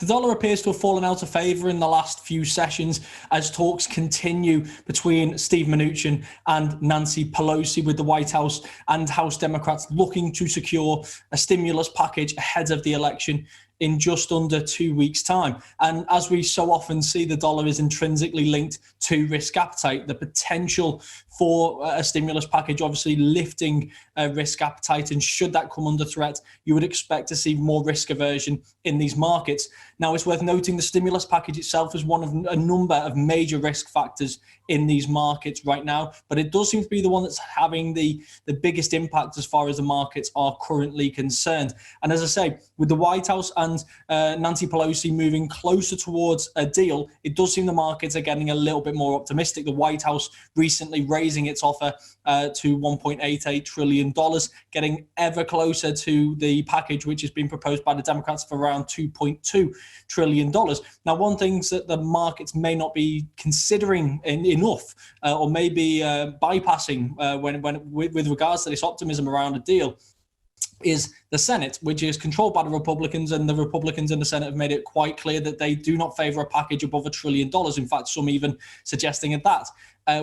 The dollar appears to have fallen out of favour in the last few sessions as talks continue between Steve Mnuchin and Nancy Pelosi, with the White House and House Democrats looking to secure a stimulus package ahead of the election in just under 2 weeks' time. And as we so often see, the dollar is intrinsically linked to risk appetite. The potential for a stimulus package obviously lifting risk appetite, and should that come under threat, you would expect to see more risk aversion in these markets. Now, it's worth noting the stimulus package itself is one of a number of major risk factors in these markets right now, but it does seem to be the one that's having the biggest impact as far as the markets are currently concerned. And as I say, with the White House and Nancy Pelosi moving closer towards a deal, it does seem the markets are getting a little bit more optimistic. The White House recently raising its offer to $1.88 trillion, getting ever closer to the package which has been proposed by the Democrats for around $2.2 trillion. Now, one thing that the markets may not be considering enough, or maybe bypassing with regards to this optimism around a deal, is the Senate, which is controlled by the Republicans, and the Republicans in the Senate have made it quite clear that they do not favor a package above $1 trillion. In fact, some even suggesting that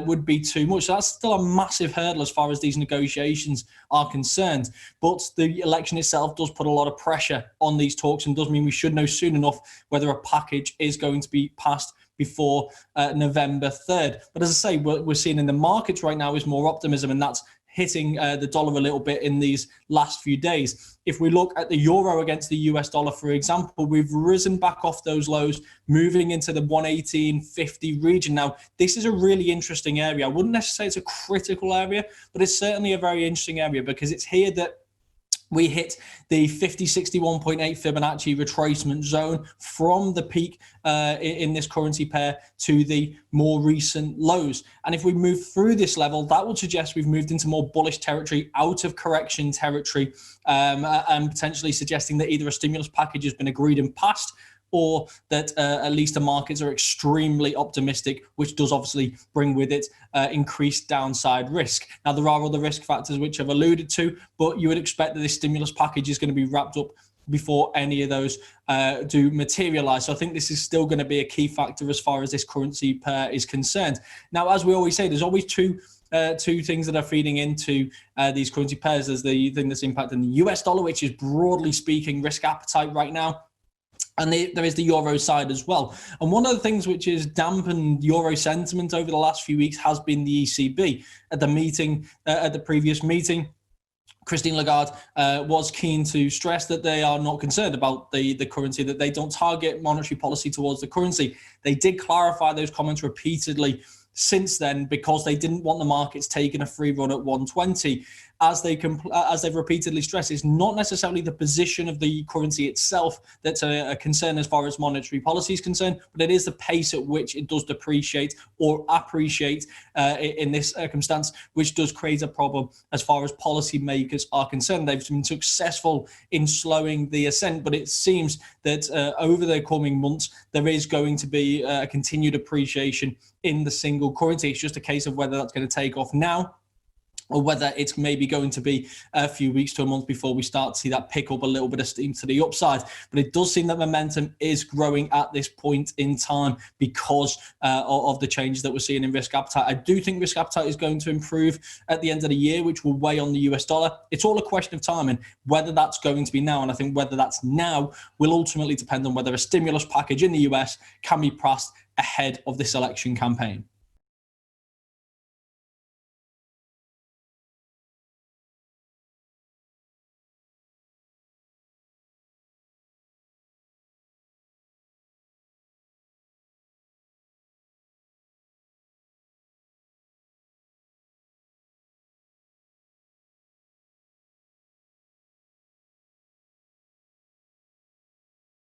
would be too much. So that's still a massive hurdle as far as these negotiations are concerned. But the election itself does put a lot of pressure on these talks, and does mean we should know soon enough whether a package is going to be passed before November 3rd. But as I say, what we're seeing in the markets right now is more optimism, and that's hitting the dollar a little bit in these last few days. If we look at the euro against the US dollar, for example, we've risen back off those lows, moving into the 118.50 region. Now, this is a really interesting area. I wouldn't necessarily say it's a critical area, but it's certainly a very interesting area, because it's here that we hit the 5061.8 Fibonacci retracement zone from the peak in this currency pair to the more recent lows. And if we move through this level, that would suggest we've moved into more bullish territory, out of correction territory, and potentially suggesting that either a stimulus package has been agreed and passed, or that at least the markets are extremely optimistic, which does obviously bring with it increased downside risk. Now, there are other risk factors which I've alluded to, but you would expect that this stimulus package is going to be wrapped up before any of those do materialize. So I think this is still going to be a key factor as far as this currency pair is concerned. Now, as we always say, there's always two things that are feeding into these currency pairs. There's the thing that's impacting the US dollar, which is broadly speaking risk appetite right now. And there is the euro side as well. And one of the things which has dampened euro sentiment over the last few weeks has been the ECB. At the meeting, at the previous meeting, Christine Lagarde was keen to stress that they are not concerned about the currency, that they don't target monetary policy towards the currency. They did clarify those comments repeatedly since then, because they didn't want the markets taking a free run at 120. As they've repeatedly stressed, it's not necessarily the position of the currency itself that's a concern as far as monetary policy is concerned, but it is the pace at which it does depreciate or appreciate in this circumstance, which does create a problem as far as policymakers are concerned. They've been successful in slowing the ascent, but it seems that over the coming months, there is going to be a continued appreciation in the single currency. It's just a case of whether that's going to take off now, or whether it's maybe going to be a few weeks to a month before we start to see that pick up a little bit of steam to the upside. But it does seem that momentum is growing at this point in time because of the changes that we're seeing in risk appetite. I do think risk appetite is going to improve at the end of the year, which will weigh on the US dollar. It's all a question of timing, whether that's going to be now. And I think whether that's now will ultimately depend on whether a stimulus package in the US can be passed ahead of this election campaign.